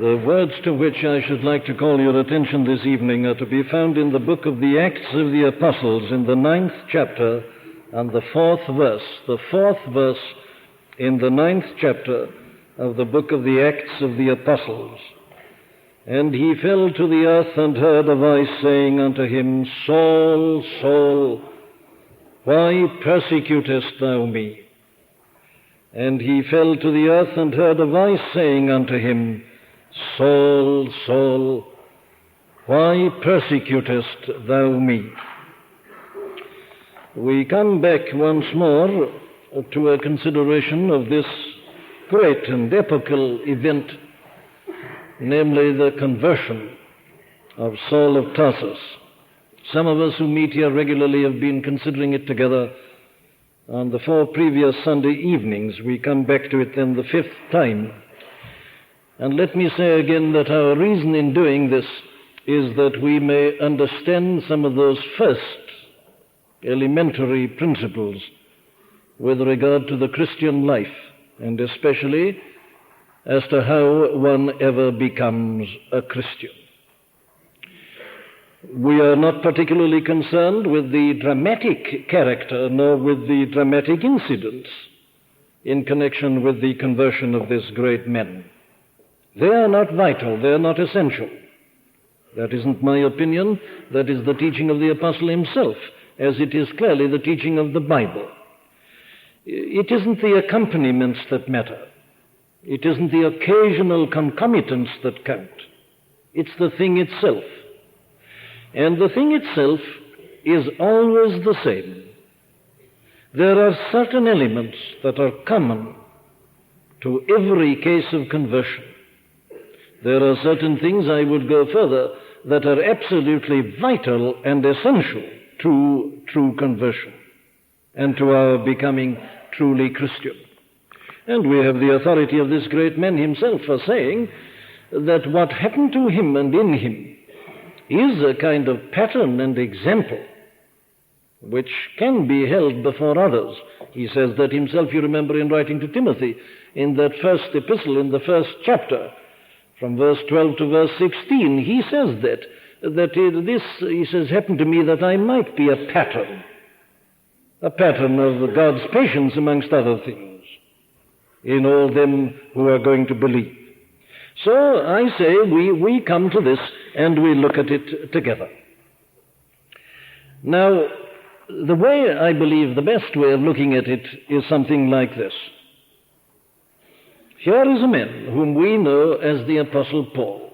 The words to which I should like to call your attention this evening are to be found in the book of the Acts of the Apostles in the 9th chapter and the 4th verse. The 4th verse in the 9th chapter of the book of the Acts of the Apostles. And he fell to the earth and heard a voice saying unto him, Saul, Saul, why persecutest thou me? And he fell to the earth and heard a voice saying unto him, Saul, Saul, why persecutest thou me? We come back once more to a consideration of this great and epochal event, namely the conversion of Saul of Tarsus. Some of us who meet here regularly have been considering it together. On the 4 previous Sunday evenings, we come back to it then the 5th time. And let me say again that our reason in doing this is that we may understand some of those first elementary principles with regard to the Christian life, and especially as to how one ever becomes a Christian. We are not particularly concerned with the dramatic character nor with the dramatic incidents in connection with the conversion of this great man. They are not vital, they are not essential. That isn't my opinion, that is the teaching of the apostle himself, as it is clearly the teaching of the Bible. It isn't the accompaniments that matter. It isn't the occasional concomitants that count. It's the thing itself. And the thing itself is always the same. There are certain elements that are common to every case of conversion. There are certain things, I would go further, that are absolutely vital and essential to true conversion and to our becoming truly Christian. And we have the authority of this great man himself for saying that what happened to him and in him is a kind of pattern and example which can be held before others. He says that himself, you remember, in writing to Timothy, in that first epistle, in the first chapter, from verse 12 to verse 16, he says that this, he says, happened to me that I might be a pattern of God's patience amongst other things in all them who are going to believe. So I say we come to this and we look at it together. Now, the way, I believe, the best way of looking at it is something like this. Here is a man whom we know as the Apostle Paul.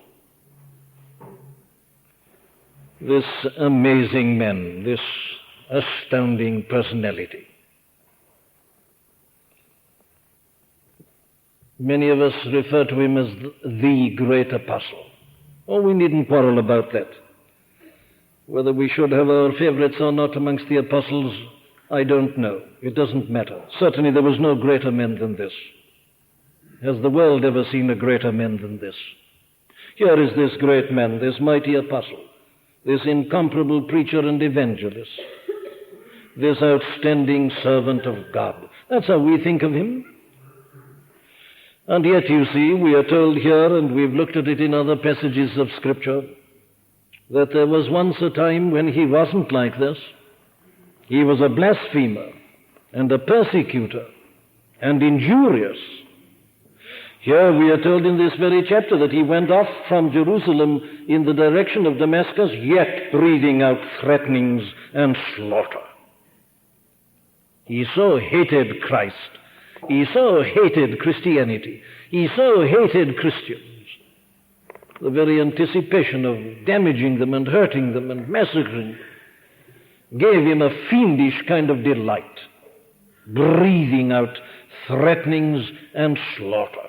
This amazing man, this astounding personality. Many of us refer to him as the great apostle. Oh, we needn't quarrel about that. Whether we should have our favorites or not amongst the apostles, I don't know. It doesn't matter. Certainly there was no greater man than this. Has the world ever seen a greater man than this? Here is this great man, this mighty apostle, this incomparable preacher and evangelist, this outstanding servant of God. That's how we think of him. And yet, you see, we are told here, and we've looked at it in other passages of Scripture, that there was once a time when he wasn't like this. He was a blasphemer and a persecutor and injurious. Here we are told in this very chapter that he went off from Jerusalem in the direction of Damascus, yet breathing out threatenings and slaughter. He so hated Christ. He so hated Christianity. He so hated Christians. The very anticipation of damaging them and hurting them and massacring gave him a fiendish kind of delight, breathing out threatenings and slaughter.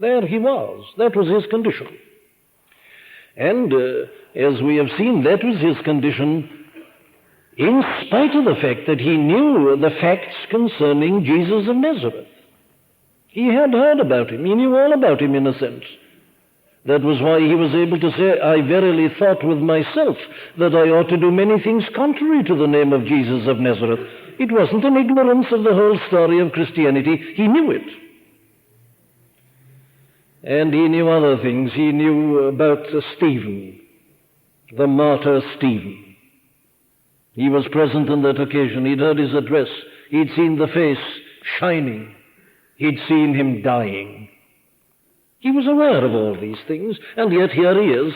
There he was. That was his condition. And as we have seen, that was his condition in spite of the fact that he knew the facts concerning Jesus of Nazareth. He had heard about him. He knew all about him in a sense. That was why he was able to say, I verily thought with myself that I ought to do many things contrary to the name of Jesus of Nazareth. It wasn't an ignorance of the whole story of Christianity. He knew it. And he knew other things. He knew about Stephen, the martyr Stephen. He was present on that occasion. He'd heard his address. He'd seen the face shining. He'd seen him dying. He was aware of all these things, and yet here he is,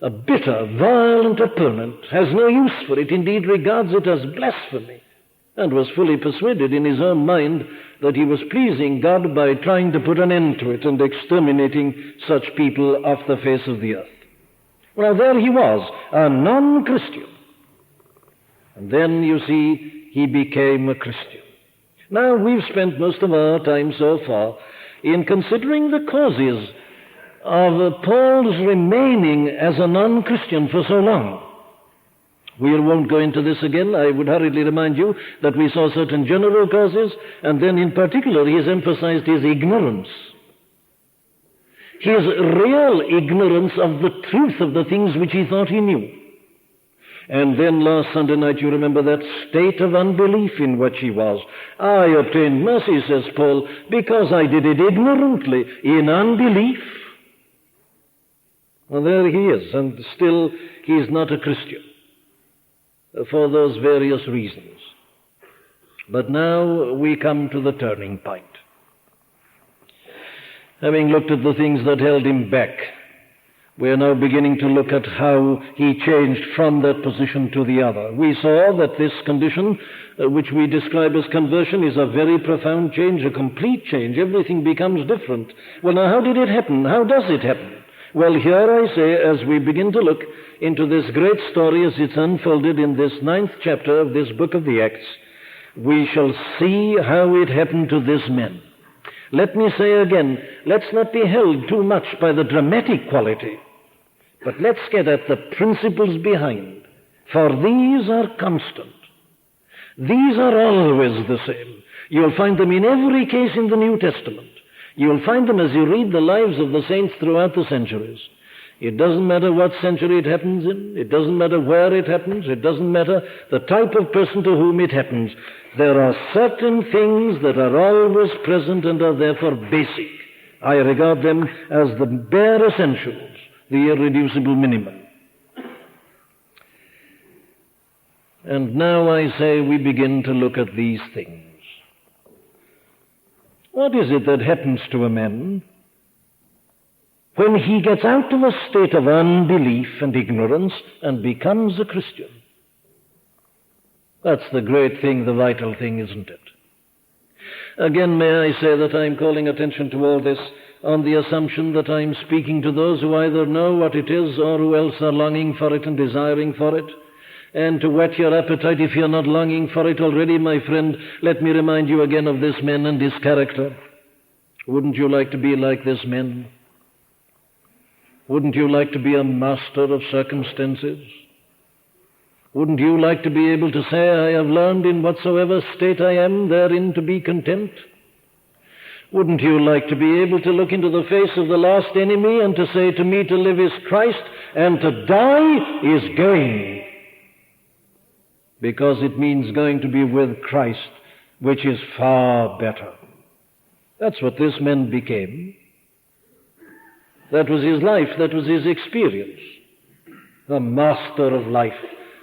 a bitter, violent opponent, has no use for it, indeed regards it as blasphemy, and was fully persuaded in his own mind that he was pleasing God by trying to put an end to it and exterminating such people off the face of the earth. Well, there he was, a non-Christian. And then, you see, he became a Christian. Now, we've spent most of our time so far in considering the causes of Paul's remaining as a non-Christian for so long. We won't go into this again. I would hurriedly remind you that we saw certain general causes, and then in particular he has emphasized his ignorance. His real ignorance of the truth of the things which he thought he knew. And then last Sunday night, you remember that state of unbelief in which he was. I obtained mercy, says Paul, because I did it ignorantly, in unbelief. Well, there he is, and still he is not a Christian, for those various reasons. But now we come to the turning point. Having looked at the things that held him back, we are now beginning to look at how he changed from that position to the other. We saw that this condition, which we describe as conversion, is a very profound change, a complete change. Everything becomes different. Well, now, how did it happen? How does it happen? Well, here I say, as we begin to look into this great story as it's unfolded in this 9th chapter of this book of the Acts, we shall see how it happened to this man. Let me say again, let's not be held too much by the dramatic quality, but let's get at the principles behind, for these are constant. These are always the same. You'll find them in every case in the New Testament. You'll find them as you read the lives of the saints throughout the centuries. It doesn't matter what century it happens in. It doesn't matter where it happens. It doesn't matter the type of person to whom it happens. There are certain things that are always present and are therefore basic. I regard them as the bare essentials, the irreducible minimum. And now I say we begin to look at these things. What is it that happens to a man when he gets out of a state of unbelief and ignorance and becomes a Christian? That's the great thing, the vital thing, isn't it? Again, may I say that I'm calling attention to all this on the assumption that I'm speaking to those who either know what it is or who else are longing for it and desiring for it. And to whet your appetite, if you're not longing for it already, my friend, let me remind you again of this man and his character. Wouldn't you like to be like this man? Wouldn't you like to be a master of circumstances? Wouldn't you like to be able to say, I have learned in whatsoever state I am, therein to be content? Wouldn't you like to be able to look into the face of the last enemy and to say, to me to live is Christ, and to die is gain? Because it means going to be with Christ, which is far better. That's what this man became. That was his life, that was his experience. The master of life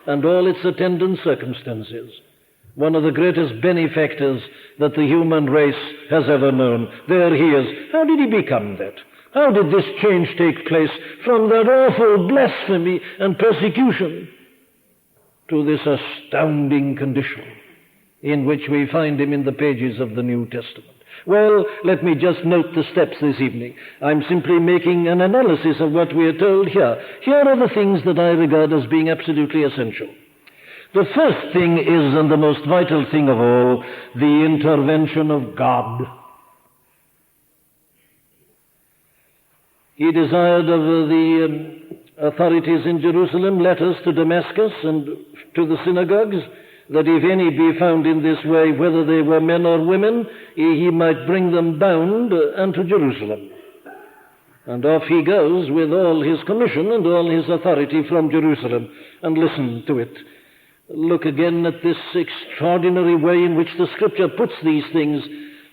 and all its attendant circumstances. One of the greatest benefactors that the human race has ever known. There he is. How did he become that? How did this change take place from that awful blasphemy and persecution to this astounding condition in which we find him in the pages of the New Testament? Well, let me just note the steps this evening. I'm simply making an analysis of what we are told here. Here are the things that I regard as being absolutely essential. The first thing is, and the most vital thing of all, the intervention of God. He desired of the authorities in Jerusalem letters to Damascus and to the synagogues, that if any be found in this way, whether they were men or women, he might bring them bound unto Jerusalem. And off he goes with all his commission and all his authority from Jerusalem. And listen to it. Look again at this extraordinary way in which the Scripture puts these things,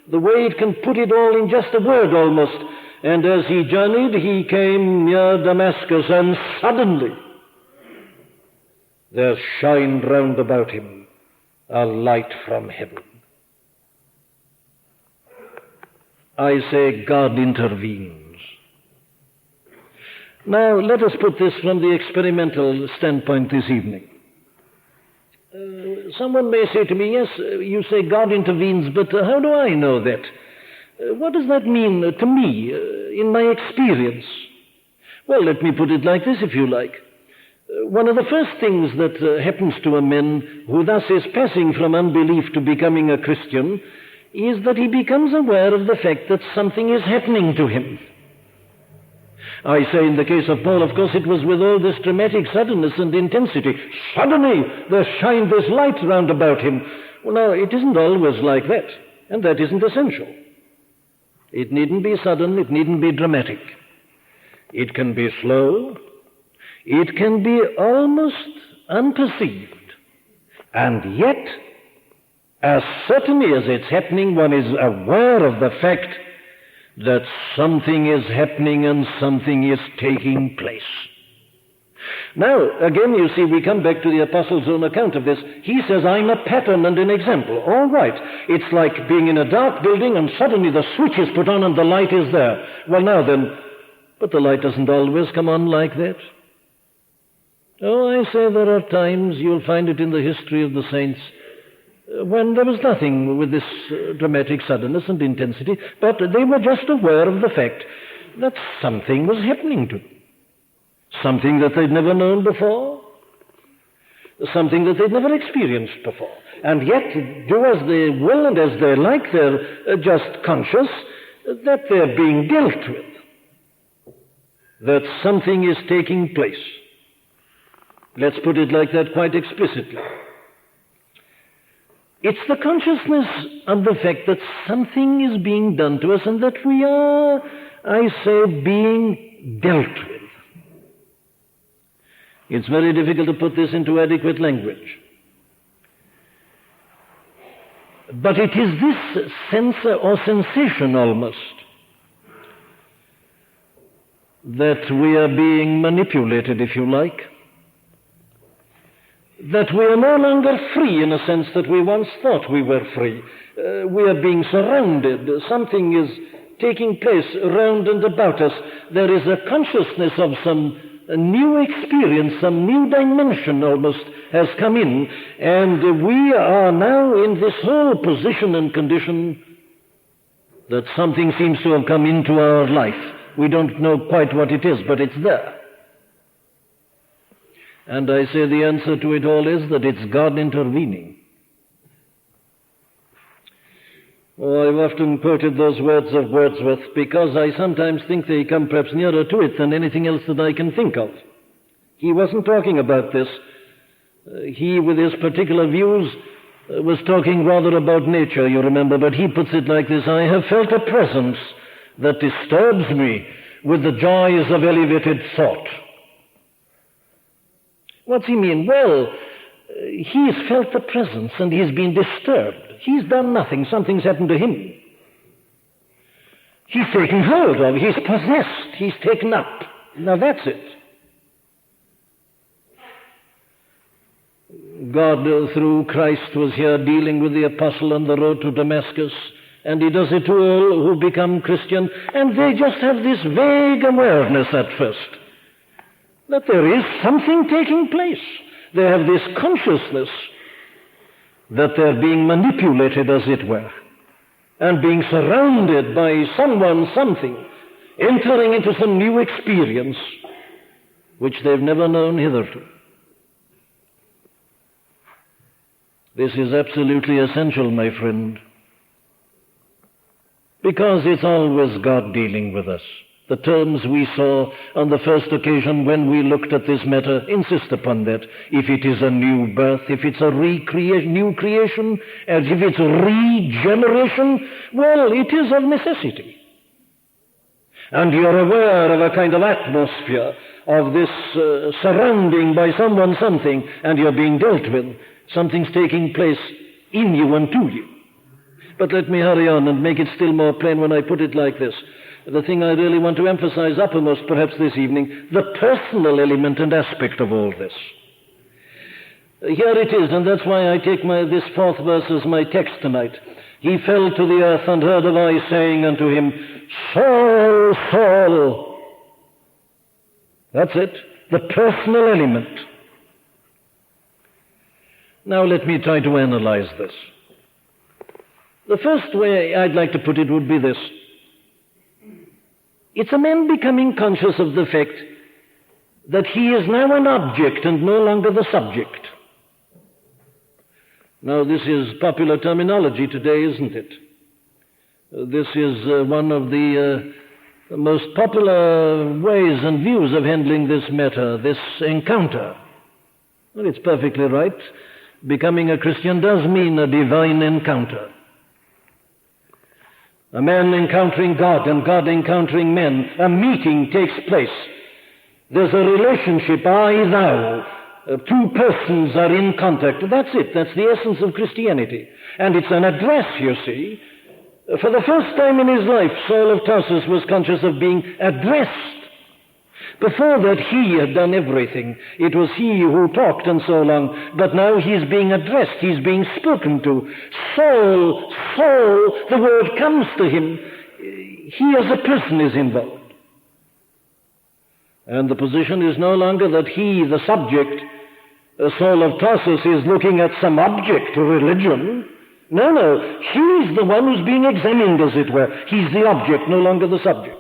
the way it can put it all in just a word almost. And as he journeyed, he came near Damascus, and suddenly there shined round about him a light from heaven. I say God intervenes. Now, let us put this from the experimental standpoint this evening. Someone may say to me, yes, you say God intervenes, but how do I know that? What does that mean to me in my experience? Well, let me put it like this, if you like. One of the first things that happens to a man who thus is passing from unbelief to becoming a Christian is that he becomes aware of the fact that something is happening to him. I say in the case of Paul, of course, it was with all this dramatic suddenness and intensity. Suddenly there shined this light round about him. Well, now, it isn't always like that, and that isn't essential. It needn't be sudden, it needn't be dramatic. It can be slow, it can be almost unperceived. And yet, as certainly as it's happening, one is aware of the fact that something is happening and something is taking place. Now, again, you see, we come back to the Apostle's own account of this. He says, I'm a pattern and an example. All right. It's like being in a dark building and suddenly the switch is put on and the light is there. Well, now then, but the light doesn't always come on like that. Oh, I say there are times, you'll find it in the history of the saints, when there was nothing with this dramatic suddenness and intensity, but they were just aware of the fact that something was happening to them. Something that they'd never known before, something that they'd never experienced before. And yet, do as they will and as they like, they're just conscious that they're being dealt with, that something is taking place. Let's put it like that quite explicitly. It's the consciousness of the fact that something is being done to us and that we are, I say, being dealt with. It's very difficult to put this into adequate language. But it is this sense or sensation almost that we are being manipulated, if you like, that we are no longer free in a sense that we once thought we were free. We are being surrounded. Something is taking place around and about us. There is a consciousness of some new experience, some new dimension almost has come in, and we are now in this whole position and condition that something seems to have come into our life. We don't know quite what it is, but it's there. And I say the answer to it all is that it's God intervening. Oh, I've often quoted those words of Wordsworth because I sometimes think they come perhaps nearer to it than anything else that I can think of. He wasn't talking about this. He, with his particular views, was talking rather about nature, you remember, but he puts it like this: I have felt a presence that disturbs me with the joys of elevated thought. What's he mean? Well, he's felt the presence and he's been disturbed. He's done nothing. Something's happened to him. He's taken hold of. He's possessed. He's taken up. Now that's it. God, through Christ, was here dealing with the apostle on the road to Damascus, and he does it to all who become Christian, and they just have this vague awareness at first that there is something taking place. They have this consciousness that they're being manipulated, as it were, and being surrounded by someone, something, entering into some new experience which they've never known hitherto. This is absolutely essential, my friend, because it's always God dealing with us. The terms we saw on the first occasion when we looked at this matter insist upon that. If it is a new birth, if it's a new creation, as if it's regeneration, well, it is of necessity. And you're aware of a kind of atmosphere of this surrounding by someone something, and you're being dealt with. Something's taking place in you and to you. But let me hurry on and make it still more plain when I put it like this. the thing I really want to emphasize uppermost perhaps this evening, the personal element and aspect of all this. Here it is, and that's why I take this fourth verse as my text tonight. He fell to the earth and heard a voice saying unto him, Saul, Saul. That's it, the personal element. Now let me try to analyze this. The first way I'd like to put it would be this. It's a man becoming conscious of the fact that he is now an object and no longer the subject. Now, this is popular terminology today, isn't it? This is one of the most popular ways and views of handling this matter, this encounter. Well, it's perfectly right. Becoming a Christian does mean a divine encounter. A man encountering God and God encountering men. A meeting takes place. There's a relationship, I, thou. Two persons are in contact. That's it. That's the essence of Christianity. And it's an address, you see. For the first time in his life, Saul of Tarsus was conscious of being addressed. Before that, he had done everything. It was he who talked and so on. But now he's being addressed. He's being spoken to. Saul, Saul, the word comes to him. He as a person is involved. And the position is no longer that he, the subject, Saul of Tarsus, is looking at some object, religion. No, he's the one who's being examined, as it were. He's the object, no longer the subject.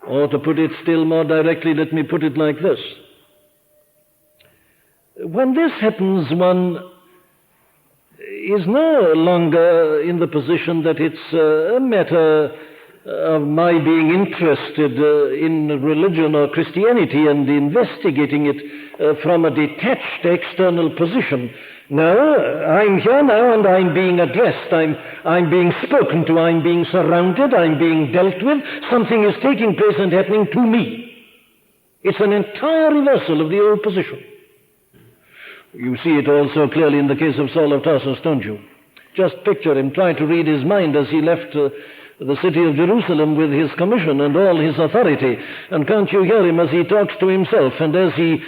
Or to put it still more directly, let me put it like this. When this happens, one is no longer in the position that it's a matter of my being interested in religion or Christianity and investigating it from a detached external position. No, I'm here now and I'm being addressed, I'm being spoken to, I'm being surrounded, I'm being dealt with. Something is taking place and happening to me. It's an entire reversal of the old position. You see it also clearly in the case of Saul of Tarsus, don't you? Just picture him, try to read his mind as he left the city of Jerusalem with his commission and all his authority. And can't you hear him as he talks to himself and as he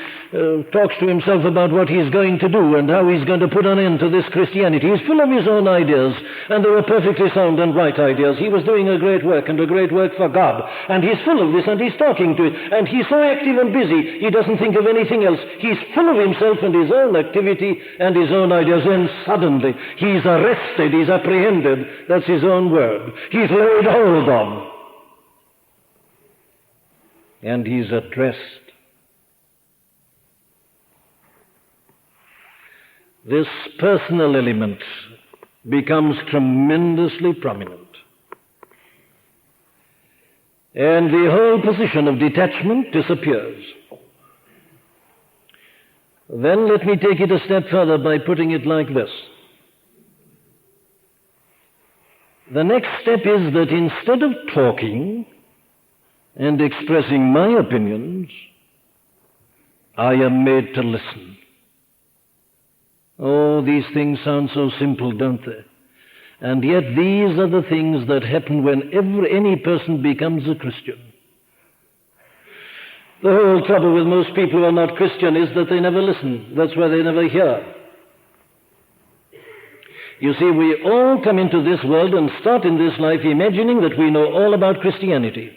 talks to himself about what he's going to do and how he's going to put an end to this Christianity? He's full of his own ideas, and they were perfectly sound and right ideas. He was doing a great work and a great work for God, and he's full of this and he's talking to it, and he's so active and busy he doesn't think of anything else. He's full of himself and his own activity and his own ideas, and suddenly he's arrested, he's apprehended. That's his own word. He's laid hold on, and he's addressed. This personal element becomes tremendously prominent. And the whole position of detachment disappears. Then let me take it a step further by putting it like this. The next step is that instead of talking and expressing my opinions, I am made to listen. Oh, these things sound so simple, don't they? And yet these are the things that happen when any person becomes a Christian. The whole trouble with most people who are not Christian is that they never listen. That's why they never hear. You see, we all come into this world and start in this life imagining that we know all about Christianity.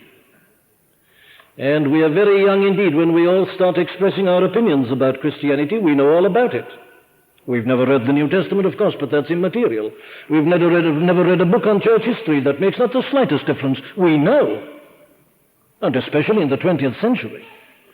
And we are very young indeed when we all start expressing our opinions about Christianity. We know all about it. We've never read the New Testament, of course, but that's immaterial. We've never read a book on church history. That makes not the slightest difference. We know. And especially in the 20th century.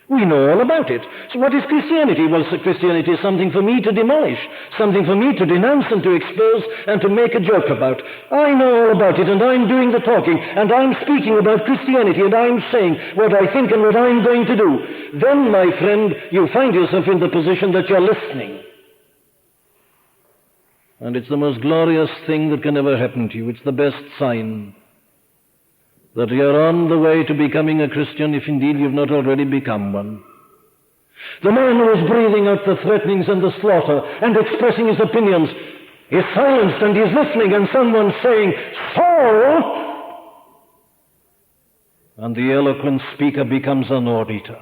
We know all about it. So what is Christianity? Well, Christianity is something for me to demolish, something for me to denounce and to expose and to make a joke about. I know all about it, and I'm doing the talking, and I'm speaking about Christianity, and I'm saying what I think and what I'm going to do. Then, my friend, you find yourself in the position that you're listening. And it's the most glorious thing that can ever happen to you. It's the best sign that you're on the way to becoming a Christian, if indeed you've not already become one. The man who is breathing out the threatenings and the slaughter and expressing his opinions, is silenced and he's listening, and someone's saying, Saul! And the eloquent speaker becomes an auditor.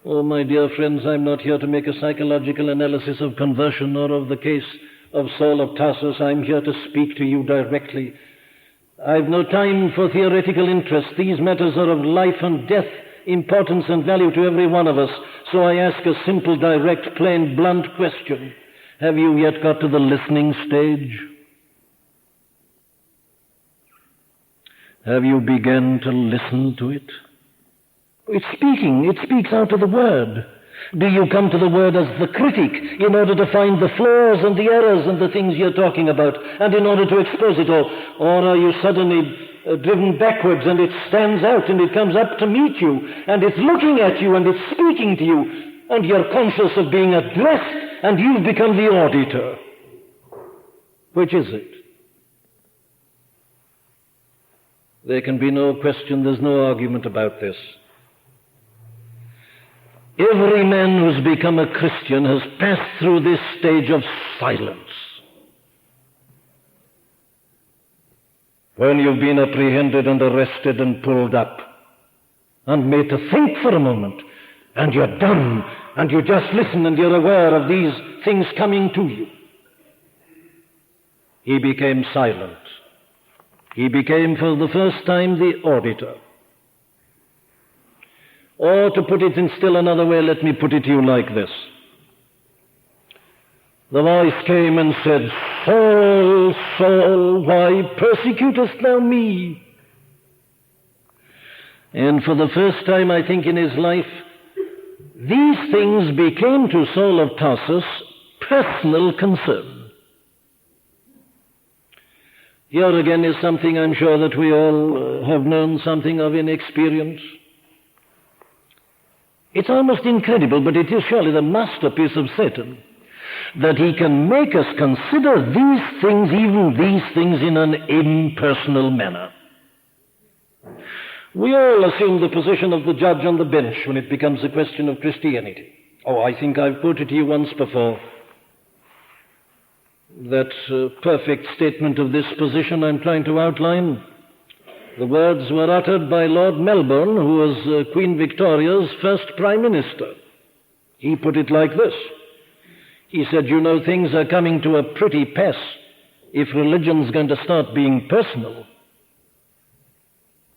Oh, my dear friends, I'm not here to make a psychological analysis of conversion or of the case of Saul of Tarsus. I'm here to speak to you directly. I've no time for theoretical interest. These matters are of life and death, importance and value to every one of us. So I ask a simple, direct, plain, blunt question. Have you yet got to the listening stage? Have you begun to listen to it? It's speaking. It speaks out of the Word. Do you come to the Word as the critic in order to find the flaws and the errors and the things you're talking about, and in order to expose it all? Or are you suddenly driven backwards and it stands out and it comes up to meet you and it's looking at you and it's speaking to you and you're conscious of being addressed and you've become the auditor? Which is it? There can be no question, there's no argument about this. Every man who's become a Christian has passed through this stage of silence. When you've been apprehended and arrested and pulled up and made to think for a moment, and you're dumb, and you just listen and you're aware of these things coming to you. He became silent. He became for the first time the auditor. Or to put it in still another way, let me put it to you like this. The voice came and said, Saul, Saul, why persecutest thou me? And for the first time, I think, in his life, these things became to Saul of Tarsus personal concern. Here again is something I'm sure that we all have known something of in experience. It's almost incredible, but it is surely the masterpiece of Satan, that he can make us consider these things, even these things, in an impersonal manner. We all assume the position of the judge on the bench when it becomes a question of Christianity. Oh, I think I've quoted to you once before that perfect statement of this position I'm trying to outline. The words were uttered by Lord Melbourne, who was Queen Victoria's first Prime Minister. He put it like this. He said, you know, things are coming to a pretty pass if religion's going to start being personal.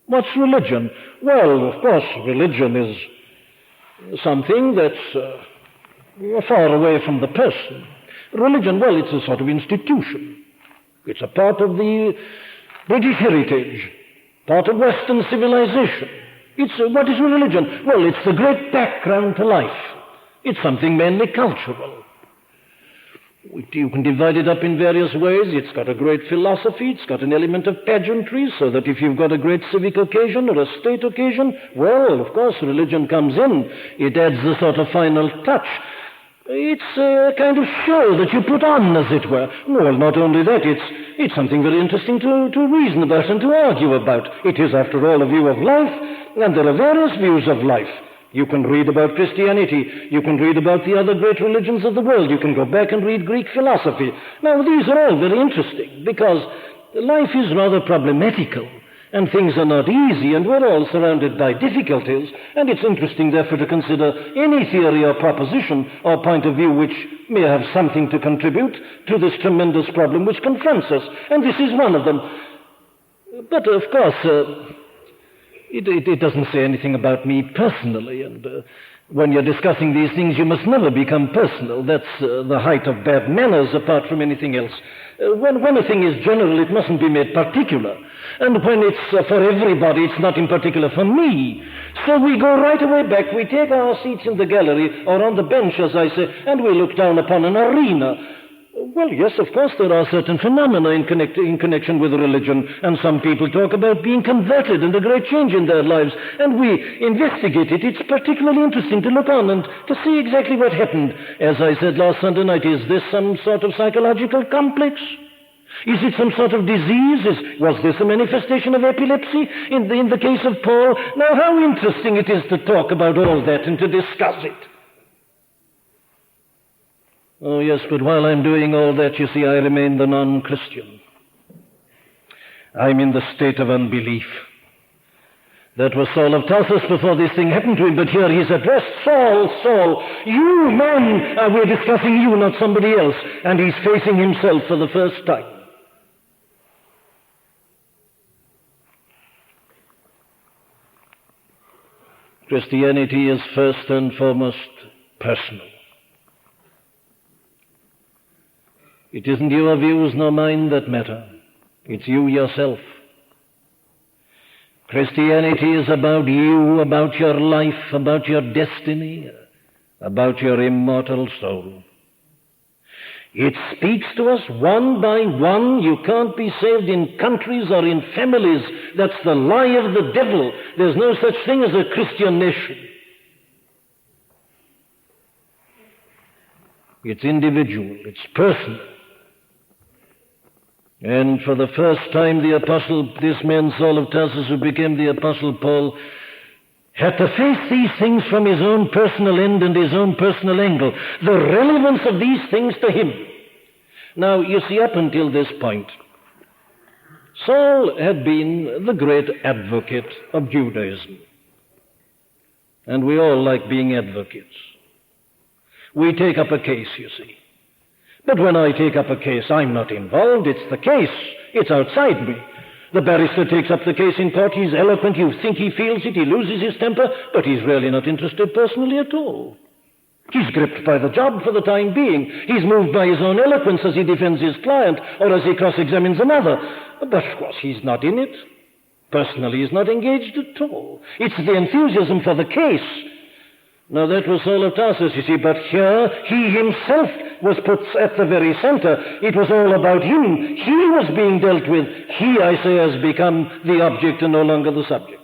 What's religion? Well, of course, religion is something that's far away from the person. Religion, well, it's a sort of institution. It's a part of the British heritage, part of Western civilization. What is religion? Well, it's the great background to life. It's something mainly cultural. You can divide it up in various ways. It's got a great philosophy. It's got an element of pageantry, so that if you've got a great civic occasion or a state occasion, well, of course, religion comes in. It adds the sort of final touch. It's a kind of show that you put on, as it were. Well, not only that, it's something very interesting to reason about and to argue about. It is, after all, a view of life, and there are various views of life. You can read about Christianity. You can read about the other great religions of the world. You can go back and read Greek philosophy. Now, these are all very interesting, because life is rather problematical, and things are not easy, and we're all surrounded by difficulties, and it's interesting, therefore, to consider any theory or proposition or point of view which may have something to contribute to this tremendous problem which confronts us, and this is one of them. But, of course, it doesn't say anything about me personally, and when you're discussing these things, you must never become personal. That's the height of bad manners, apart from anything else. When a thing is general, it mustn't be made particular. And when it's for everybody, it's not in particular for me. So we go right away back, we take our seats in the gallery, or on the bench, as I say, and we look down upon an arena. Well, yes, of course, there are certain phenomena in connection with religion, and some people talk about being converted and a great change in their lives, and we investigate it. It's particularly interesting to look on and to see exactly what happened. As I said last Sunday night, is this some sort of psychological complex? Is it some sort of disease? Was this a manifestation of epilepsy in the case of Paul? Now, how interesting it is to talk about all that and to discuss it. Oh, yes, but while I'm doing all that, you see, I remain the non-Christian. I'm in the state of unbelief. That was Saul of Tarsus before this thing happened to him, but here he's addressed, Saul, Saul, you man, we're discussing you, not somebody else, and he's facing himself for the first time. Christianity is first and foremost personal. It isn't your views nor mine that matter. It's you yourself. Christianity is about you, about your life, about your destiny, about your immortal soul. It speaks to us one by one. You can't be saved in countries or in families. That's the lie of the devil. There's no such thing as a Christian nation. It's individual. It's personal. And for the first time, this man Saul of Tarsus, who became the Apostle Paul, had to face these things from his own personal end and his own personal angle. The relevance of these things to him. Now, you see, up until this point, Saul had been the great advocate of Judaism. And we all like being advocates. We take up a case, you see. But when I take up a case, I'm not involved. It's the case. It's outside me. The barrister takes up the case in court. He's eloquent. You think he feels it. He loses his temper. But he's really not interested personally at all. He's gripped by the job for the time being. He's moved by his own eloquence as he defends his client or as he cross-examines another. But of course, he's not in it. Personally, he's not engaged at all. It's the enthusiasm for the case. Now, that was Saul of Tarsus, you see, but here he himself was put at the very center. It was all about him. He was being dealt with. He, I say, has become the object and no longer the subject.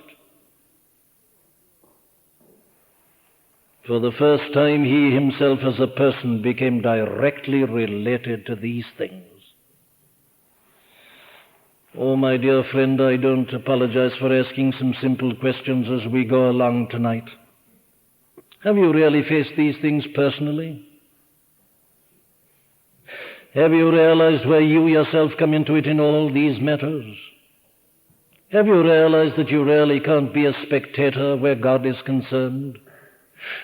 For the first time, he himself as a person became directly related to these things. Oh, my dear friend, I don't apologize for asking some simple questions as we go along tonight. Have you really faced these things personally? Have you realized where you yourself come into it in all these matters? Have you realized that you really can't be a spectator where God is concerned?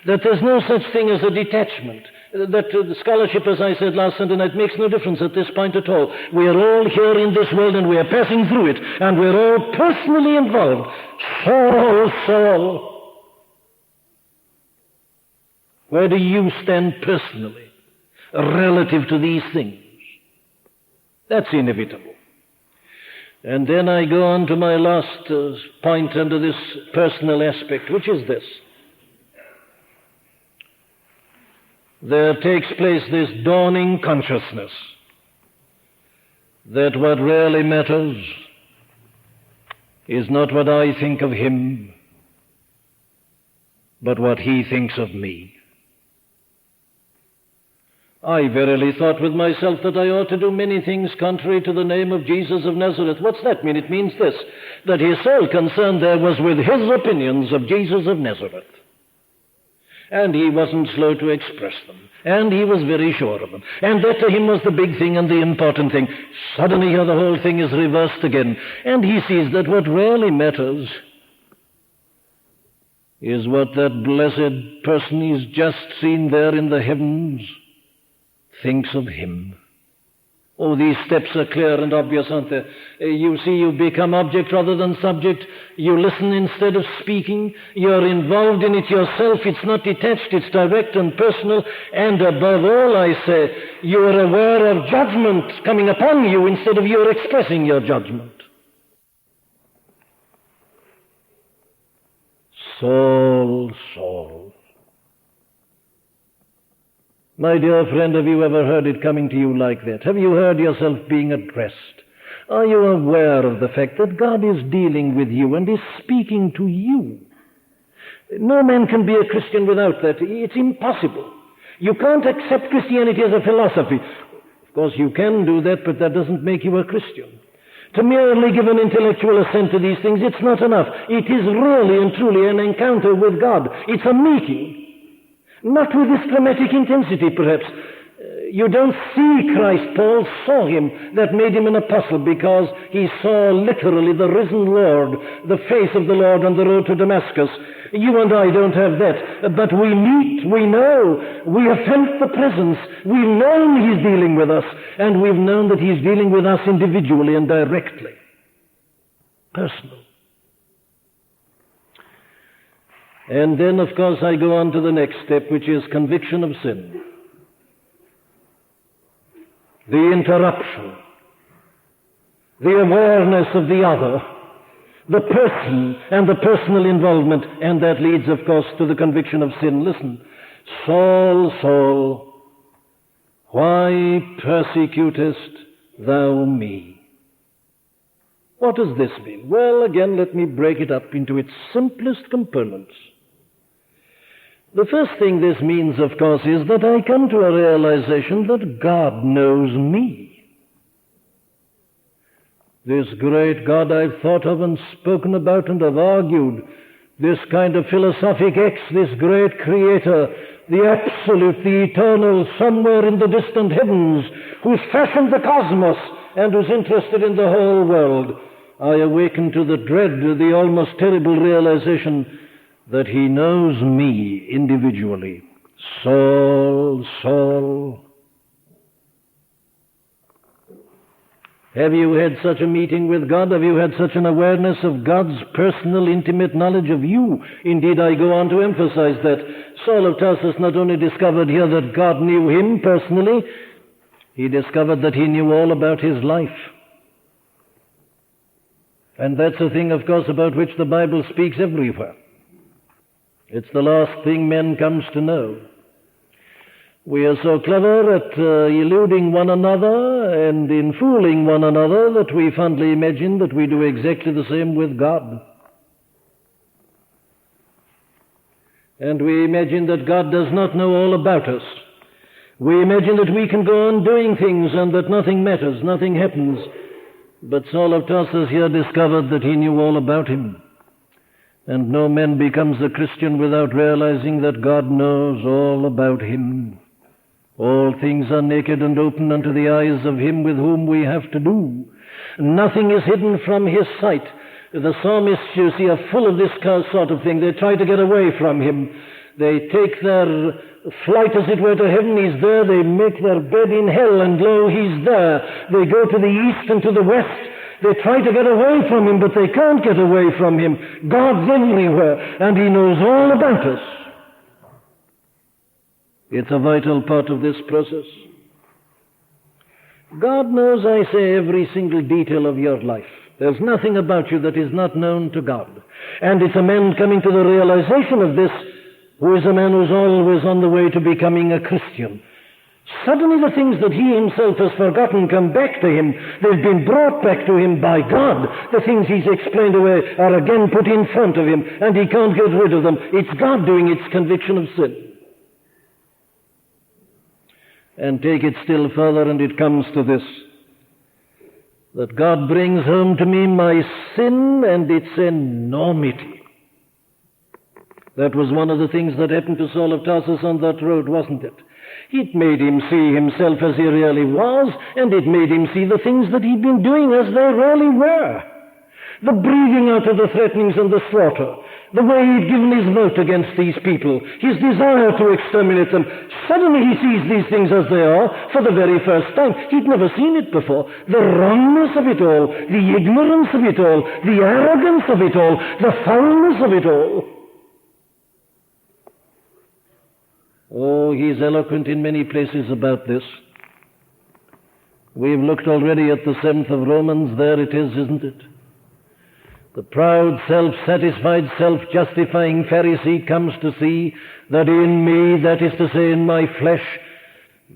That there's no such thing as a detachment. That scholarship, as I said last Sunday night, makes no difference at this point at all. We are all here in this world and we are passing through it, and we're all personally involved. Saul, Saul. Where do you stand personally relative to these things? That's inevitable. And then I go on to my last point under this personal aspect, which is this. There takes place this dawning consciousness that what really matters is not what I think of him, but what he thinks of me. I verily thought with myself that I ought to do many things contrary to the name of Jesus of Nazareth. What's that mean? It means this, that his sole concern there was with his opinions of Jesus of Nazareth. And he wasn't slow to express them. And he was very sure of them. And that to him was the big thing and the important thing. Suddenly here the whole thing is reversed again. And he sees that what really matters is what that blessed person he's just seen there in the heavens thinks of him. Oh, these steps are clear and obvious, aren't they? You see, you become object rather than subject. You listen instead of speaking. You're involved in it yourself. It's not detached. It's direct and personal. And above all, I say, you're aware of judgment coming upon you instead of you're expressing your judgment. Saul, Saul. My dear friend, have you ever heard it coming to you like that? Have you heard yourself being addressed? Are you aware of the fact that God is dealing with you and is speaking to you? No man can be a Christian without that. It's impossible. You can't accept Christianity as a philosophy. Of course, you can do that, but that doesn't make you a Christian. To merely give an intellectual assent to these things, it's not enough. It is really and truly an encounter with God. It's a meeting. Not with this dramatic intensity, perhaps. You don't see Christ. Paul saw him. That made him an apostle, because he saw literally the risen Lord, the face of the Lord on the road to Damascus. You and I don't have that, but we meet, we know, we have felt the presence, we've known he's dealing with us, and we've known that he's dealing with us individually and directly. Personal. And then, of course, I go on to the next step, which is conviction of sin. The interruption, the awareness of the other, the person and the personal involvement, and that leads, of course, to the conviction of sin. Listen, Saul, Saul, why persecutest thou me? What does this mean? Well, again, let me break it up into its simplest components. The first thing this means, of course, is that I come to a realization that God knows me. This great God I've thought of and spoken about and have argued, this kind of philosophic X, this great creator, the absolute, the eternal, somewhere in the distant heavens, who's fashioned the cosmos and who's interested in the whole world, I awaken to the dread, the almost terrible realization that he knows me individually. Saul, Saul. Have you had such a meeting with God? Have you had such an awareness of God's personal, intimate knowledge of you? Indeed, I go on to emphasize that Saul of Tarsus not only discovered here that God knew him personally, he discovered that he knew all about his life. And that's a thing, of course, about which the Bible speaks everywhere. It's the last thing men comes to know. We are so clever at eluding one another and in fooling one another that we fondly imagine that we do exactly the same with God. And we imagine that God does not know all about us. We imagine that we can go on doing things and that nothing matters, nothing happens. But Saul of Tarsus here discovered that he knew all about him. And no man becomes a Christian without realizing that God knows all about him. All things are naked and open unto the eyes of him with whom we have to do. Nothing is hidden from his sight. The psalmists, you see, are full of this sort of thing. They try to get away from him. They take their flight, as it were, to heaven. He's there. They make their bed in hell, and lo, he's there. They go to the east and to the west. They try to get away from him, but they can't get away from him. God's everywhere, and he knows all about us. It's a vital part of this process. God knows, I say, every single detail of your life. There's nothing about you that is not known to God. And it's a man coming to the realization of this who is a man who's always on the way to becoming a Christian. Suddenly the things that he himself has forgotten come back to him. They've been brought back to him by God. The things he's explained away are again put in front of him, and he can't get rid of them. It's God doing its conviction of sin. And take it still further, and it comes to this, that God brings home to me my sin and its enormity. That was one of the things that happened to Saul of Tarsus on that road, wasn't it? It made him see himself as he really was, and it made him see the things that he'd been doing as they really were. The breathing out of the threatenings and the slaughter, the way he'd given his vote against these people, his desire to exterminate them. Suddenly he sees these things as they are for the very first time. He'd never seen it before. The wrongness of it all, the ignorance of it all, the arrogance of it all, the foulness of it all. Oh, he's eloquent in many places about this. We've looked already at the 7th of Romans. There it is, isn't it? The proud, self-satisfied, self-justifying Pharisee comes to see that in me, that is to say in my flesh,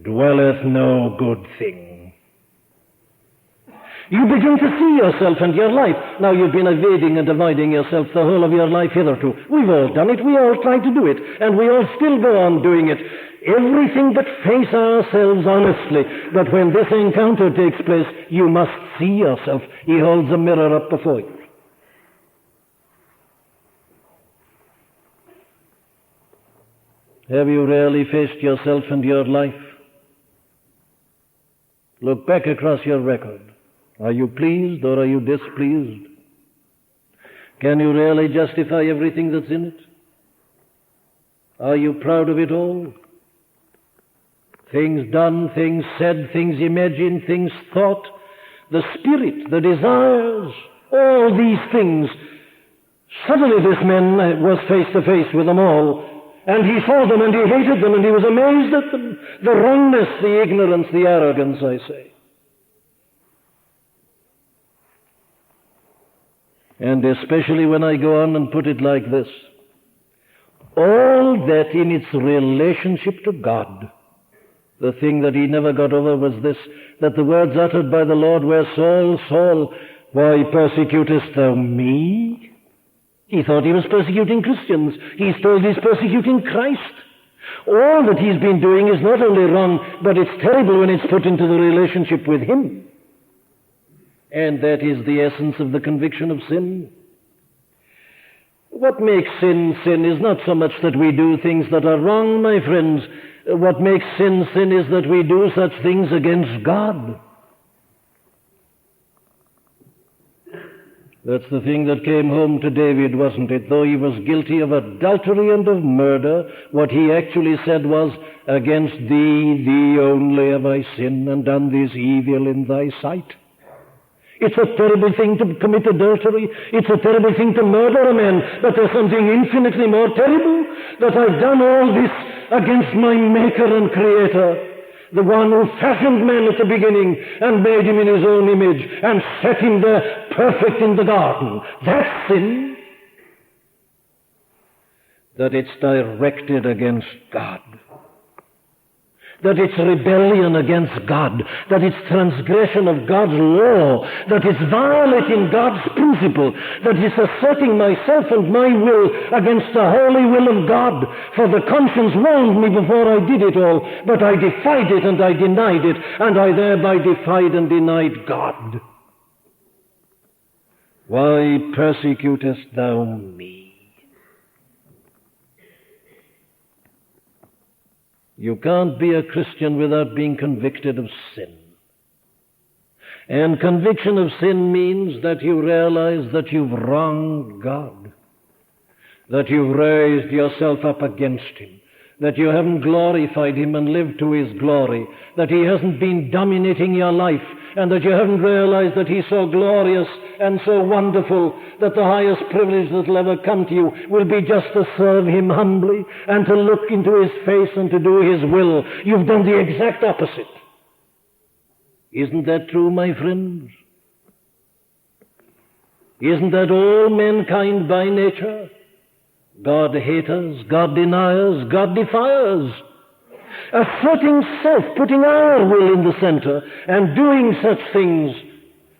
dwelleth no good thing. You begin to see yourself and your life. Now you've been evading and dividing yourself the whole of your life hitherto. We've all done it. We all try to do it. And we all still go on doing it. Everything but face ourselves honestly. But when this encounter takes place, you must see yourself. He holds a mirror up before you. Have you really faced yourself and your life? Look back across your record. Are you pleased or are you displeased? Can you really justify everything that's in it? Are you proud of it all? Things done, things said, things imagined, things thought, the spirit, the desires, all these things. Suddenly this man was face to face with them all, and he saw them and he hated them and he was amazed at them. The wrongness, the ignorance, the arrogance, I say. And especially when I go on and put it like this, all that in its relationship to God. The thing that he never got over was this, that the words uttered by the Lord were, Saul, Saul, why persecutest thou me? He thought he was persecuting Christians. He's told he's persecuting Christ. All that he's been doing is not only wrong, but it's terrible when it's put into the relationship with him. And that is the essence of the conviction of sin. What makes sin sin is not so much that we do things that are wrong, my friends. What makes sin sin is that we do such things against God. That's the thing that came home to David, wasn't it? Though he was guilty of adultery and of murder, what he actually said was, against thee, thee only have I sinned and done this evil in thy sight. It's a terrible thing to commit adultery. It's a terrible thing to murder a man. But there's something infinitely more terrible, that I've done all this against my Maker and Creator, the one who fashioned man at the beginning and made him in his own image and set him there perfect in the garden. That's sin. That it's directed against God. That it's rebellion against God, that it's transgression of God's law, that it's violating God's principle, that it's asserting myself and my will against the holy will of God. For the conscience warned me before I did it all, but I defied it and I denied it, and I thereby defied and denied God. Why persecutest thou me? You can't be a Christian without being convicted of sin. And conviction of sin means that you realize that you've wronged God, that you've raised yourself up against Him, that you haven't glorified Him and lived to His glory, that He hasn't been dominating your life, and that you haven't realized that He's so glorious and so wonderful that the highest privilege that will ever come to you will be just to serve Him humbly and to look into His face and to do His will. You've done the exact opposite. Isn't that true, my friends? Isn't that all mankind by nature? God haters, God deniers, God defiers. Asserting self, putting our will in the center, and doing such things,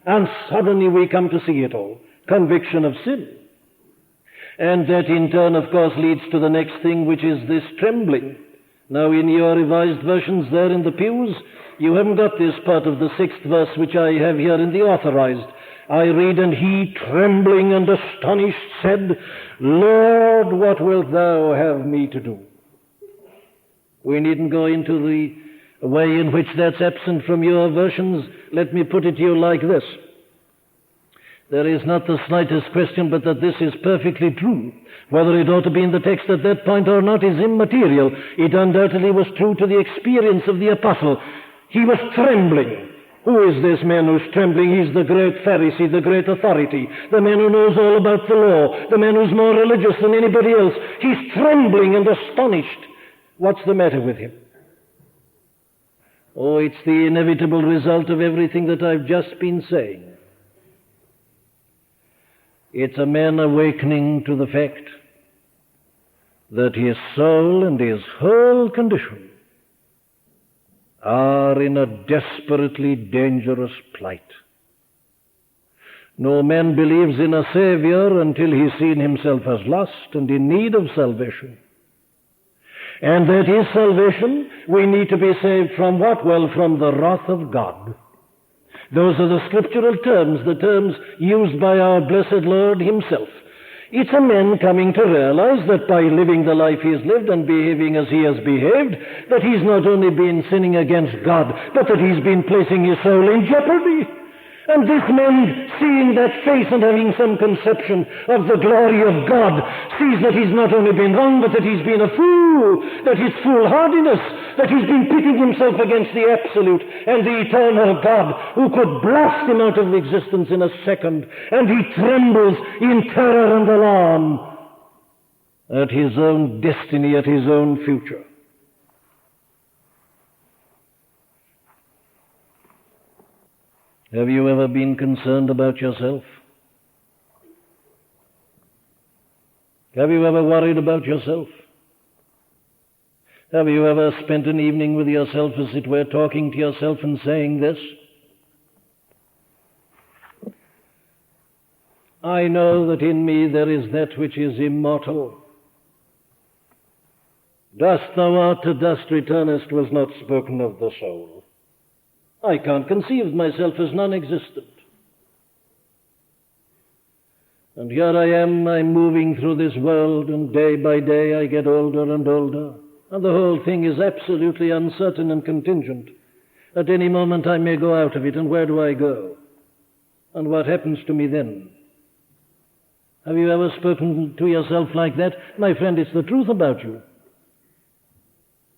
and suddenly we come to see it all. Conviction of sin. And that in turn, of course, leads to the next thing, which is this trembling. Now, in your revised versions there in the pews, you haven't got this part of the 6th verse which I have here in the authorized. I read, and he, trembling and astonished, said, Lord, what wilt thou have me to do? We needn't go into the way in which that's absent from your versions. Let me put it to you like this. There is not the slightest question but that this is perfectly true. Whether it ought to be in the text at that point or not is immaterial. It undoubtedly was true to the experience of the apostle. He was trembling. Who is this man who's trembling? He's the great Pharisee, the great authority, the man who knows all about the law, the man who's more religious than anybody else. He's trembling and astonished. What's the matter with him? Oh, it's the inevitable result of everything that I've just been saying. It's a man awakening to the fact that his soul and his whole condition are in a desperately dangerous plight. No man believes in a Savior until he's seen himself as lost and in need of salvation. And that is salvation. We need to be saved from what? Well, from the wrath of God. Those are the scriptural terms, the terms used by our blessed Lord Himself. It's a man coming to realize that by living the life he has lived and behaving as he has behaved, that he's not only been sinning against God, but that he's been placing his soul in jeopardy. And this man, seeing that face and having some conception of the glory of God, sees that he's not only been wrong, but that he's been a fool, that his foolhardiness, that he's been pitting himself against the absolute and the eternal God, who could blast him out of existence in a second, and he trembles in terror and alarm at his own destiny, at his own future. Have you ever been concerned about yourself? Have you ever worried about yourself? Have you ever spent an evening with yourself, as it were, talking to yourself and saying this? I know that in me there is that which is immortal. Dust thou art, to dust returnest, was not spoken of the soul. I can't conceive myself as non-existent. And here I am, I'm moving through this world, and day by day I get older and older, and the whole thing is absolutely uncertain and contingent. At any moment I may go out of it, and where do I go? And what happens to me then? Have you ever spoken to yourself like that? My friend, it's the truth about you.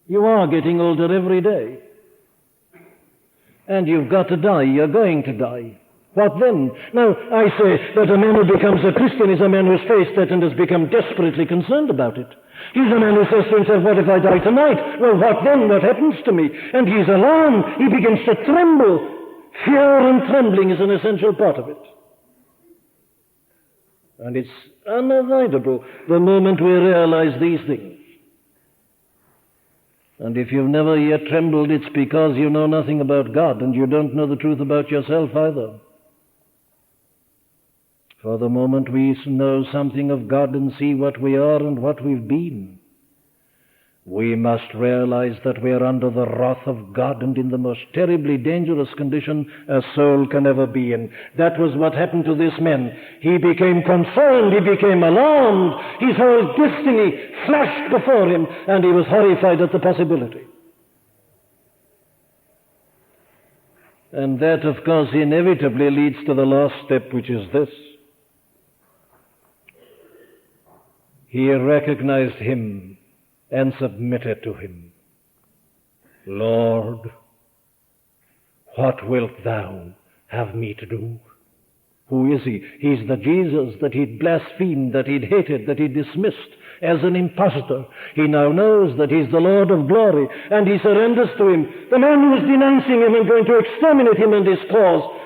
You are getting older every day. And you've got to die. You're going to die. What then? Now, I say that a man who becomes a Christian is a man who's faced that and has become desperately concerned about it. He's a man who says to himself, what if I die tonight? Well, what then? What happens to me? And he's alarmed. He begins to tremble. Fear and trembling is an essential part of it. And it's unavoidable the moment we realize these things. And if you've never yet trembled, it's because you know nothing about God, and you don't know the truth about yourself either. For the moment we know something of God and see what we are and what we've been, we must realize that we are under the wrath of God and in the most terribly dangerous condition a soul can ever be in. That was what happened to this man. He became concerned, he became alarmed, his whole destiny flashed before him, and he was horrified at the possibility. And that, of course, inevitably leads to the last step, which is this. He recognized him and submitted to him. Lord, what wilt thou have me to do? Who is he? He's the Jesus that he'd blasphemed, that he'd hated, that he'd dismissed as an impostor. He now knows that he's the Lord of glory, and he surrenders to him. The man who was denouncing him and going to exterminate him and his cause.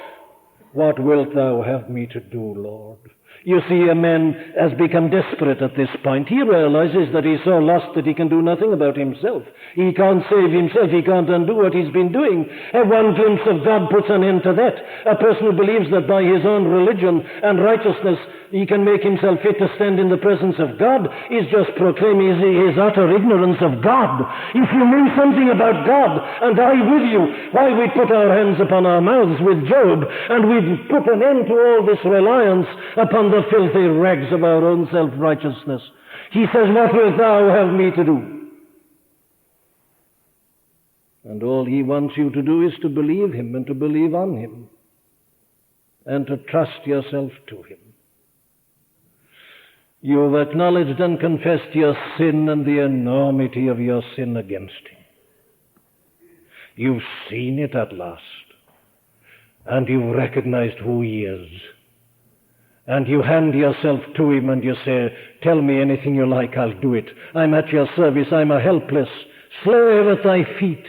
What wilt thou have me to do, Lord? You see, a man has become desperate at this point. He realizes that he's so lost that he can do nothing about himself. He can't save himself. He can't undo what he's been doing. And one glimpse of God puts an end to that. A person who believes that by his own religion and righteousness he can make himself fit to stand in the presence of God is just proclaiming his utter ignorance of God. If you knew something about God, and I with you, why we'd put our hands upon our mouths with Job, and we'd put an end to all this reliance upon the filthy rags of our own self-righteousness. He says, what wilt thou have me to do? And all he wants you to do is to believe him and to believe on him and to trust yourself to him. You've acknowledged and confessed your sin and the enormity of your sin against him. You've seen it at last, and you've recognized who he is. And you hand yourself to him and you say, tell me anything you like, I'll do it. I'm at your service, I'm a helpless slave at thy feet.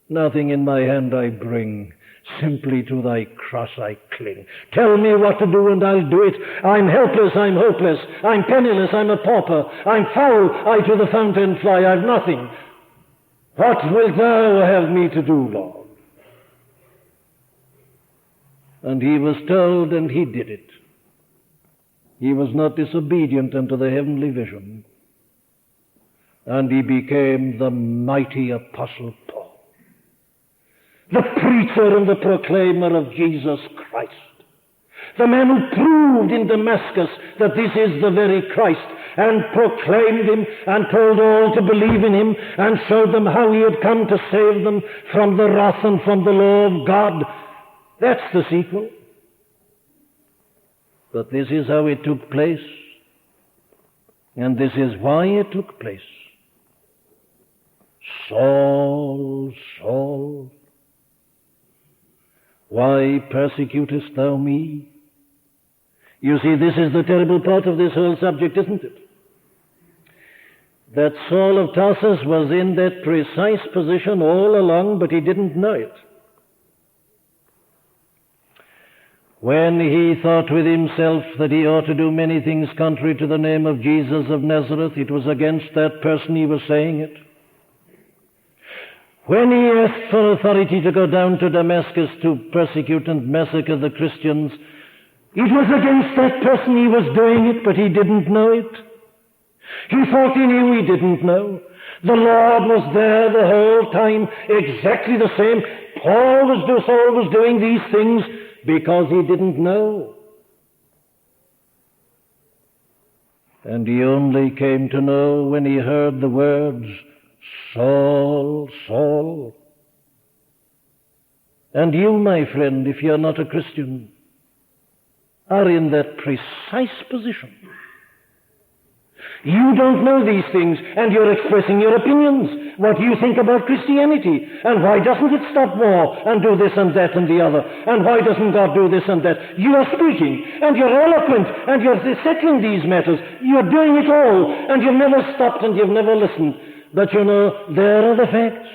Nothing in my hand I bring, simply to thy cross I cling. Tell me what to do and I'll do it. I'm helpless, I'm hopeless, I'm penniless, I'm a pauper, I'm foul, I to the fountain fly, I've nothing. What wilt thou have me to do, Lord? And he was told, and he did it. He was not disobedient unto the heavenly vision. And he became the mighty Apostle Paul, the preacher and the proclaimer of Jesus Christ, the man who proved in Damascus that this is the very Christ, and proclaimed him, and told all to believe in him, and showed them how he had come to save them from the wrath and from the law of God. That's the sequel. But this is how it took place, and this is why it took place. Saul, Saul, why persecutest thou me? You see, this is the terrible part of this whole subject, isn't it? That Saul of Tarsus was in that precise position all along, but he didn't know it. When he thought with himself that he ought to do many things contrary to the name of Jesus of Nazareth, it was against that person he was saying it. When he asked for authority to go down to Damascus to persecute and massacre the Christians, it was against that person he was doing it, but he didn't know it. He thought he knew, he didn't know. The Lord was there the whole time, exactly the same. Saul was doing these things because he didn't know. And he only came to know when he heard the words, Saul, Saul. And you, my friend, if you're not a Christian, are in that precise position. You don't know these things, and you're expressing your opinions. What do you think about Christianity? And why doesn't it stop war and do this and that and the other? And why doesn't God do this and that? You are speaking, and you're eloquent, and you're settling these matters. You're doing it all, and you've never stopped and you've never listened. But you know, there are the facts.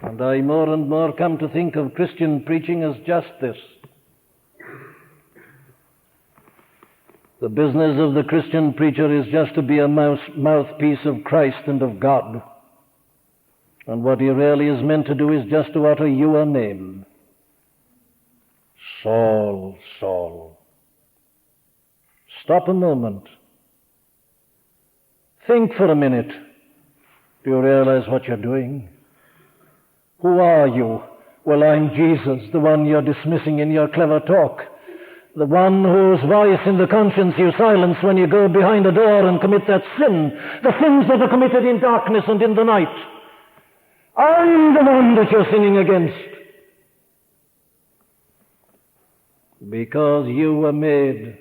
And I more and more come to think of Christian preaching as just this. The business of the Christian preacher is just to be a mouthpiece of Christ and of God. And what he really is meant to do is just to utter your name. Saul, Saul. Stop a moment. Think for a minute. Do you realize what you're doing? Who are you? Well, I'm Jesus, the one you're dismissing in your clever talk. The one whose voice in the conscience you silence when you go behind a door and commit that sin. The sins that are committed in darkness and in the night. I'm the one that you're sinning against. Because you were made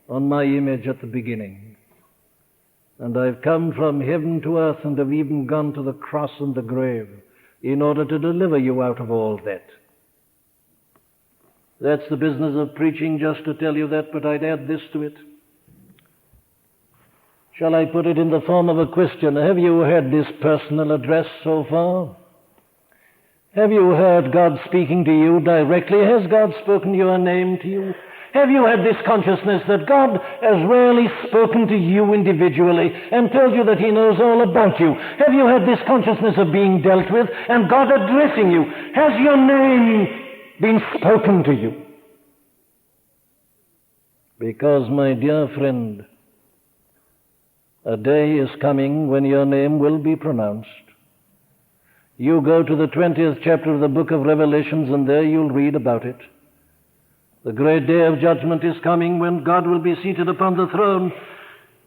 on my image at the beginning. And I've come from heaven to earth and have even gone to the cross and the grave in order to deliver you out of all that. That's the business of preaching, just to tell you that, but I'd add this to it. Shall I put it in the form of a question? Have you heard this personal address so far? Have you heard God speaking to you directly? Has God spoken your name to you? Have you had this consciousness that God has rarely spoken to you individually and told you that He knows all about you? Have you had this consciousness of being dealt with and God addressing you? Has your name been spoken to you? Because, my dear friend, a day is coming when your name will be pronounced. You go to the 20th chapter of the book of Revelations, and there you'll read about it. The great day of judgment is coming when God will be seated upon the throne,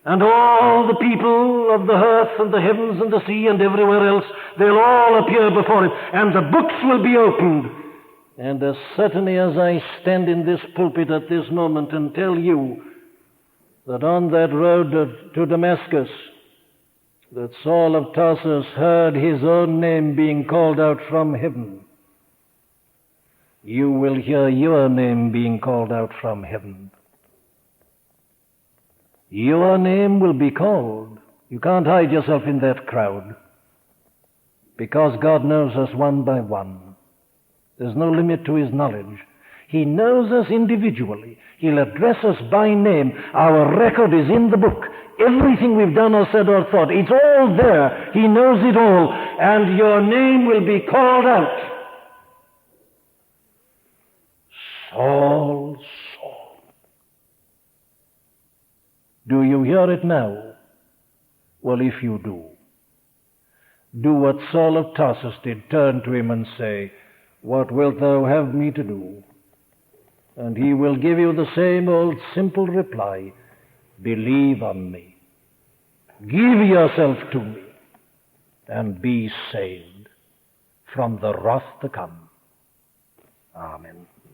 and all the people of the earth and the heavens and the sea and everywhere else, they'll all appear before Him, and the books will be opened. And as certainly as I stand in this pulpit at this moment and tell you that on that road to Damascus, that Saul of Tarsus heard his own name being called out from heaven, you will hear your name being called out from heaven. Your name will be called. You can't hide yourself in that crowd, because God knows us one by one. There's no limit to His knowledge. He knows us individually. He'll address us by name. Our record is in the book. Everything we've done or said or thought, it's all there. He knows it all. And your name will be called out. Saul, Saul. Do you hear it now? Well, if you do, Do what Saul of Tarsus did, turn to him and say, "What wilt thou have me to do?" And he will give you the same old simple reply, "Believe on me. Give yourself to me, and be saved from the wrath to come." Amen.